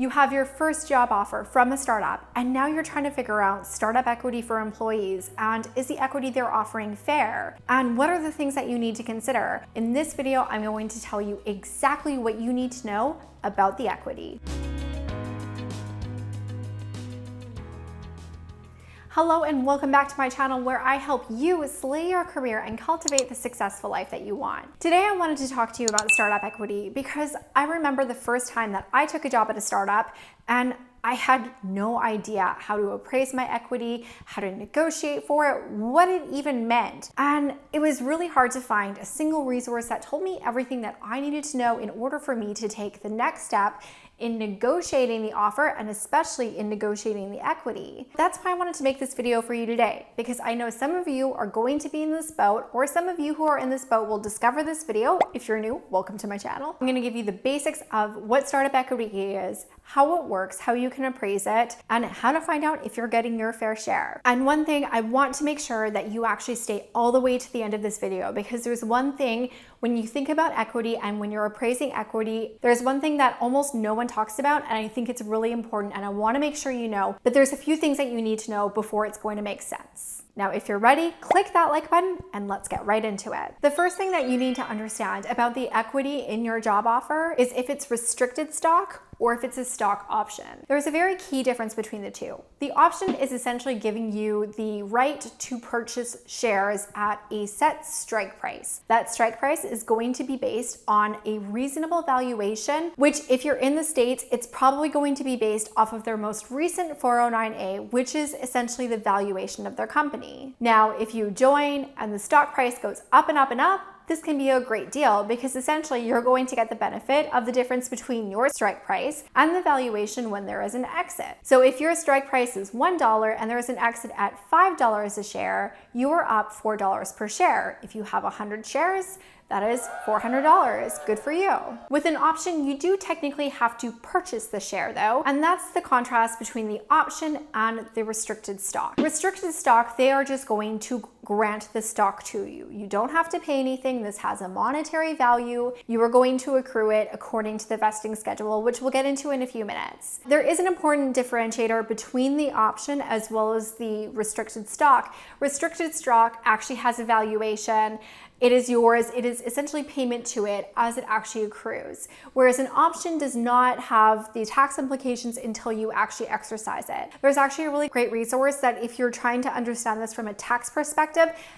You have your first job offer from a startup, and now you're trying to figure out startup equity for employees, and is the equity they're offering fair? And what are the things that you need to consider? In this video, I'm going to tell you exactly what you need to know about the equity. Hello and welcome back to my channel where I help you slay your career and cultivate the successful life that you want. Today I wanted to talk to you about startup equity because I remember the first time that I took a job at a startup and I had no idea how to appraise my equity, how to negotiate for it, what it even meant. And it was really hard to find a single resource that told me everything that I needed to know in order for me to take the next step in negotiating the offer and especially in negotiating the equity. That's why I wanted to make this video for you today, because I know some of you are going to be in this boat, or some of you who are in this boat will discover this video. If you're new, welcome to my channel. I'm gonna give you the basics of what startup equity is, how it works, how you can appraise it, and how to find out if you're getting your fair share. And one thing, I want to make sure that you actually stay all the way to the end of this video, because there's one thing when you think about equity and when you're appraising equity, there's one thing that almost no one talks about, and I think it's really important, and I want to make sure you know, but there's a few things that you need to know before it's going to make sense. Now, if you're ready, click that like button and let's get right into it. The first thing that you need to understand about the equity in your job offer is if it's restricted stock or if it's a stock option. There's a very key difference between the two. The option is essentially giving you the right to purchase shares at a set strike price. That strike price is going to be based on a reasonable valuation, which if you're in the States, it's probably going to be based off of their most recent 409A, which is essentially the valuation of their company. Now, if you join and the stock price goes up and up and up, this can be a great deal because essentially you're going to get the benefit of the difference between your strike price and the valuation when there is an exit. So if your strike price is $1 and there is an exit at $5 a share, you are up $4 per share. If you have 100 shares, that is $400. Good for you. With an option, you do technically have to purchase the share though, and that's the contrast between the option and the restricted stock. Restricted stock, they are just going to grant the stock to you. You don't have to pay anything. This has a monetary value. You are going to accrue it according to the vesting schedule, which we'll get into in a few minutes. There is an important differentiator between the option as well as the restricted stock. Restricted stock actually has a valuation. It is yours. It is essentially payment to it as it actually accrues. Whereas an option does not have the tax implications until you actually exercise it. There's actually a really great resource that if you're trying to understand this from a tax perspective,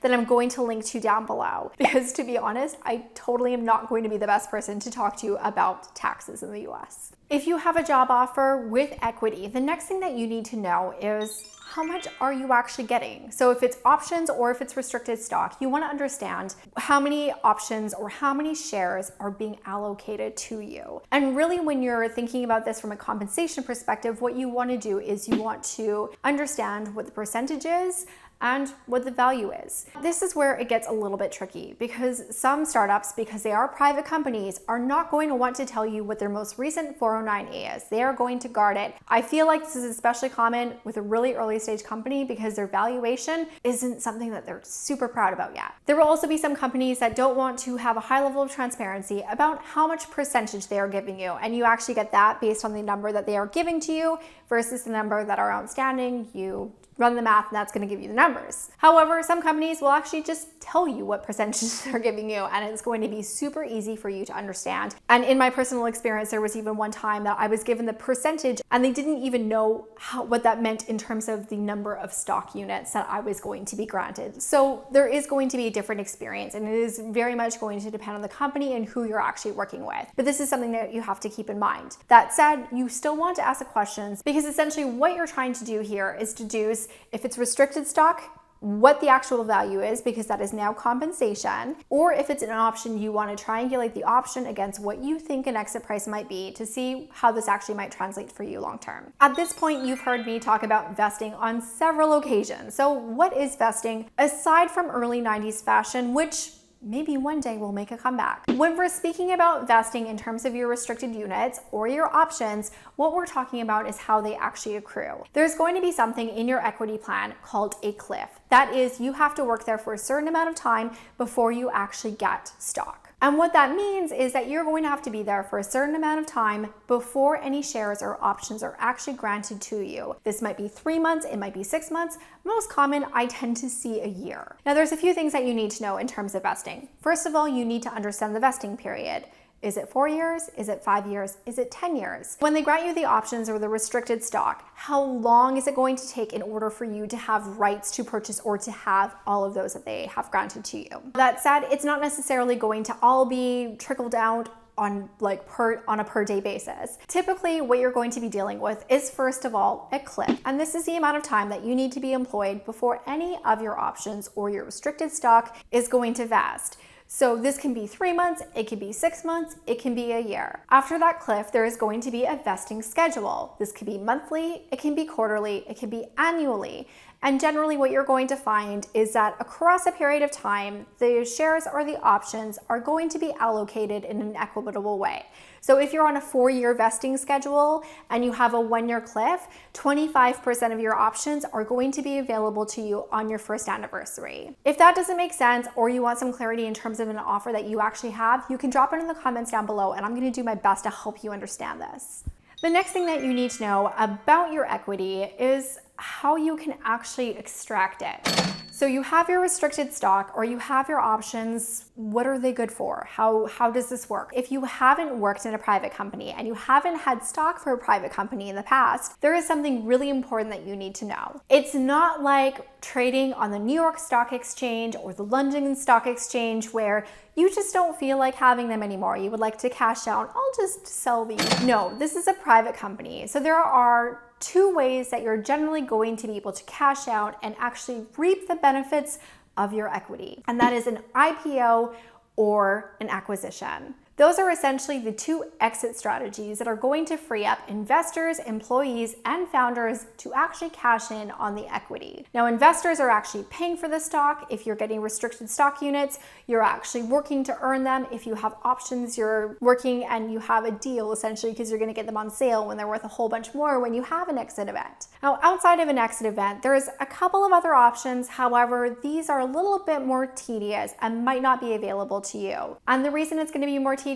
that I'm going to link to down below. Because to be honest, I totally am not going to be the best person to talk to you about taxes in the US. If you have a job offer with equity, the next thing that you need to know is how much are you actually getting? So if it's options or if it's restricted stock, you want to understand how many options or how many shares are being allocated to you. And really when you're thinking about this from a compensation perspective, what you want to do is you want to understand what the percentage is and what the value is. This is where it gets a little bit tricky because some startups, because they are private companies, are not going to want to tell you what their most recent 409A is. They are going to guard it. I feel like this is especially common with a really early stage company because their valuation isn't something that they're super proud about yet. There will also be some companies that don't want to have a high level of transparency about how much percentage they are giving you, and you actually get that based on the number that they are giving to you versus the number that are outstanding. You run the math and that's going to give you the numbers. However, some companies will actually just tell you what percentages they're giving you, and it's going to be super easy for you to understand. And in my personal experience, there was even one time that I was given the percentage and they didn't even know what that meant in terms of the number of stock units that I was going to be granted. So there is going to be a different experience, and it is very much going to depend on the company and who you're actually working with. But this is something that you have to keep in mind. That said, you still want to ask the questions because essentially what you're trying to do here is deduce if it's restricted stock, what the actual value is, because that is now compensation, or if it's an option, you want to triangulate the option against what you think an exit price might be to see how this actually might translate for you long term. At this point, you've heard me talk about vesting on several occasions. So what is vesting aside from early 90s fashion, which maybe one day we'll make a comeback. When we're speaking about vesting in terms of your restricted units or your options, what we're talking about is how they actually accrue. There's going to be something in your equity plan called a cliff. That is, you have to work there for a certain amount of time before you actually get stock. And what that means is that you're going to have to be there for a certain amount of time before any shares or options are actually granted to you. This might be 3 months, it might be 6 months. Most common, I tend to see a year. Now, there's a few things that you need to know in terms of vesting. First of all, you need to understand the vesting period. Is it 4 years? Is it 5 years? Is it 10 years? When they grant you the options or the restricted stock, how long is it going to take in order for you to have rights to purchase or to have all of those that they have granted to you? That said, it's not necessarily going to all be trickled out on a per day basis. Typically, what you're going to be dealing with is, first of all, a cliff. And this is the amount of time that you need to be employed before any of your options or your restricted stock is going to vest. So this can be 3 months, it can be 6 months, it can be a year. After that cliff, there is going to be a vesting schedule. This could be monthly, it can be quarterly, it can be annually. And generally what you're going to find is that across a period of time, the shares or the options are going to be allocated in an equitable way. So if you're on a 4-year vesting schedule and you have a 1-year cliff, 25% of your options are going to be available to you on your first anniversary. If that doesn't make sense, or you want some clarity in terms of an offer that you actually have, you can drop it in the comments down below and I'm going to do my best to help you understand this. The next thing that you need to know about your equity is how you can actually extract it. So you have your restricted stock or you have your options. What are they good for? How does this work? If you haven't worked in a private company and you haven't had stock for a private company in the past, there is something really important that you need to know. It's not like trading on the New York Stock Exchange or the London Stock Exchange where you just don't feel like having them anymore. You would like to cash out. I'll just sell these. No, this is a private company. So there are 2 ways that you're generally going to be able to cash out and actually reap the benefits of your equity. And that is an IPO or an acquisition. Those are essentially the 2 exit strategies that are going to free up investors, employees, and founders to actually cash in on the equity. Now, investors are actually paying for the stock. If you're getting restricted stock units, you're actually working to earn them. If you have options, you're working and you have a deal essentially because you're going to get them on sale when they're worth a whole bunch more when you have an exit event. Now, outside of an exit event, there's a couple of other options. However, these are a little bit more tedious and might not be available to you. And the reason it's going to be more tedious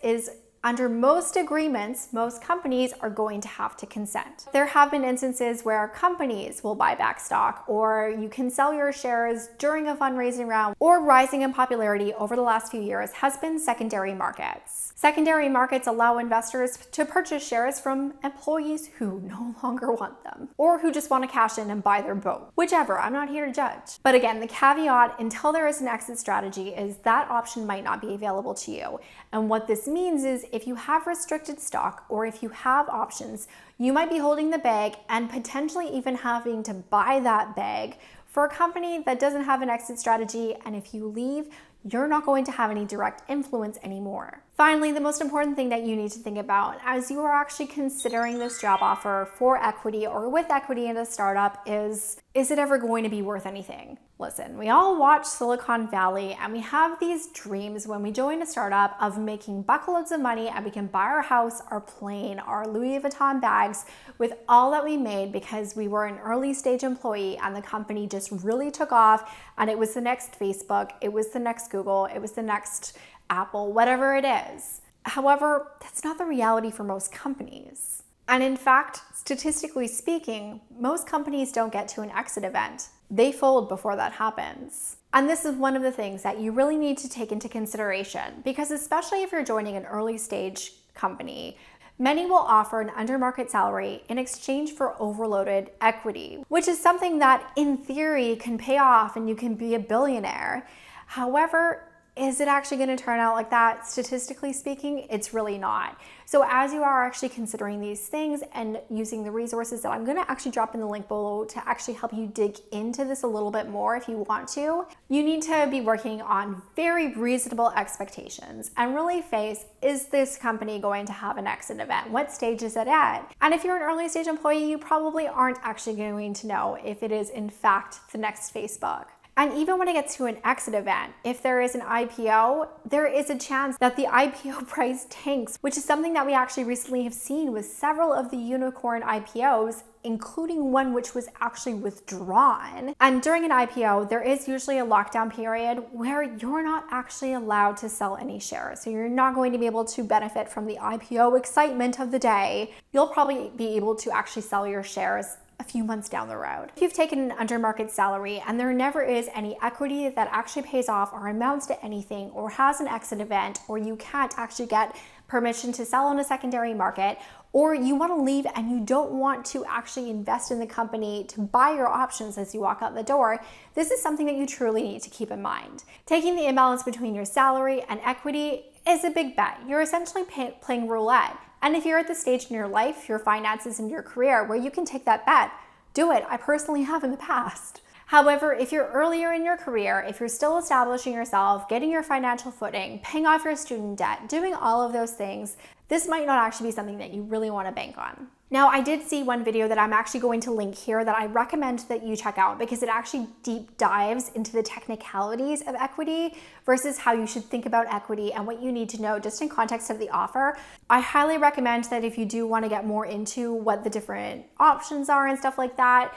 is under most agreements, most companies are going to have to consent. There have been instances where companies will buy back stock, or you can sell your shares during a fundraising round, or rising in popularity over the last few years has been secondary markets. Secondary markets allow investors to purchase shares from employees who no longer want them, or who just want to cash in and buy their boat. Whichever, I'm not here to judge. But again, the caveat until there is an exit strategy is that option might not be available to you. And what this means is if you have restricted stock or if you have options, you might be holding the bag and potentially even having to buy that bag for a company that doesn't have an exit strategy. And if you leave, you're not going to have any direct influence anymore. Finally, the most important thing that you need to think about as you are actually considering this job offer for equity or with equity in a startup is it ever going to be worth anything? Listen, we all watch Silicon Valley and we have these dreams when we join a startup of making buckloads of money and we can buy our house, our plane, our Louis Vuitton bags with all that we made because we were an early stage employee and the company just really took off and it was the next Facebook, it was the next Google, it was the next Apple, whatever it is. However, that's not the reality for most companies. And in fact, statistically speaking, most companies don't get to an exit event. They fold before that happens. And this is one of the things that you really need to take into consideration because especially if you're joining an early stage company, many will offer an under market salary in exchange for overloaded equity, which is something that in theory can pay off and you can be a billionaire. However, is it actually going to turn out like that? Statistically speaking, it's really not. So as you are actually considering these things and using the resources that I'm going to actually drop in the link below to actually help you dig into this a little bit more if you want to, you need to be working on very reasonable expectations and really face, is this company going to have an exit event? What stage is it at? And if you're an early stage employee, you probably aren't actually going to know if it is in fact the next Facebook. And even when it gets to an exit event, if there is an IPO, there is a chance that the IPO price tanks, which is something that we actually recently have seen with several of the unicorn IPOs, including one which was actually withdrawn. And during an IPO, there is usually a lockdown period where you're not actually allowed to sell any shares. So you're not going to be able to benefit from the IPO excitement of the day. You'll probably be able to actually sell your shares a few months down the road. If you've taken an under market salary and there never is any equity that actually pays off or amounts to anything or has an exit event, or you can't actually get permission to sell on a secondary market, or you want to leave and you don't want to actually invest in the company to buy your options as you walk out the door, this is something that you truly need to keep in mind. Taking the imbalance between your salary and equity is a big bet. You're essentially playing roulette. And if you're at the stage in your life, your finances, and your career where you can take that bet, do it. I personally have in the past. However, if you're earlier in your career, if you're still establishing yourself, getting your financial footing, paying off your student debt, doing all of those things, this might not actually be something that you really want to bank on. Now, I did see one video that I'm actually going to link here that I recommend that you check out because it actually deep dives into the technicalities of equity versus how you should think about equity and what you need to know just in context of the offer. I highly recommend that if you do want to get more into what the different options are and stuff like that,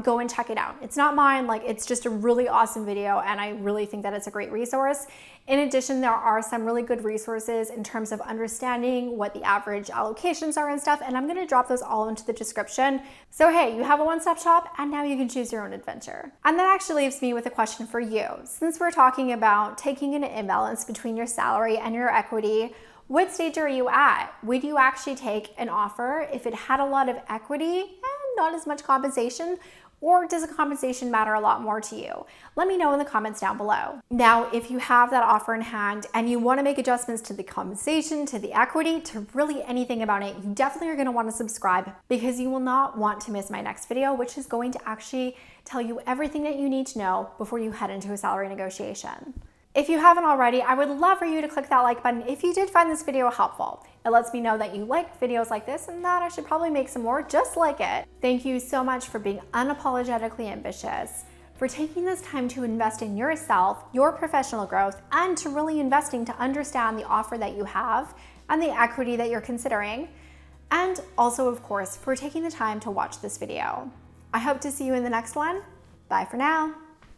go and check it out. It's not mine, it's just a really awesome video and I really think that it's a great resource. In addition, there are some really good resources in terms of understanding what the average allocations are and stuff, and I'm going to drop those all into the description. So hey, you have a one-stop shop and now you can choose your own adventure. And that actually leaves me with a question for you. Since we're talking about taking an imbalance between your salary and your equity, what stage are you at? Would you actually take an offer if it had a lot of equity and not as much compensation? Or does the compensation matter a lot more to you? Let me know in the comments down below. Now, if you have that offer in hand and you want to make adjustments to the compensation, to the equity, to really anything about it, you definitely are going to want to subscribe because you will not want to miss my next video, which is going to actually tell you everything that you need to know before you head into a salary negotiation. If you haven't already, I would love for you to click that like button if you did find this video helpful. It lets me know that you like videos like this and that I should probably make some more just like it. Thank you so much for being unapologetically ambitious, for taking this time to invest in yourself, your professional growth, and to really investing to understand the offer that you have and the equity that you're considering. And also, of course, for taking the time to watch this video. I hope to see you in the next one. Bye for now.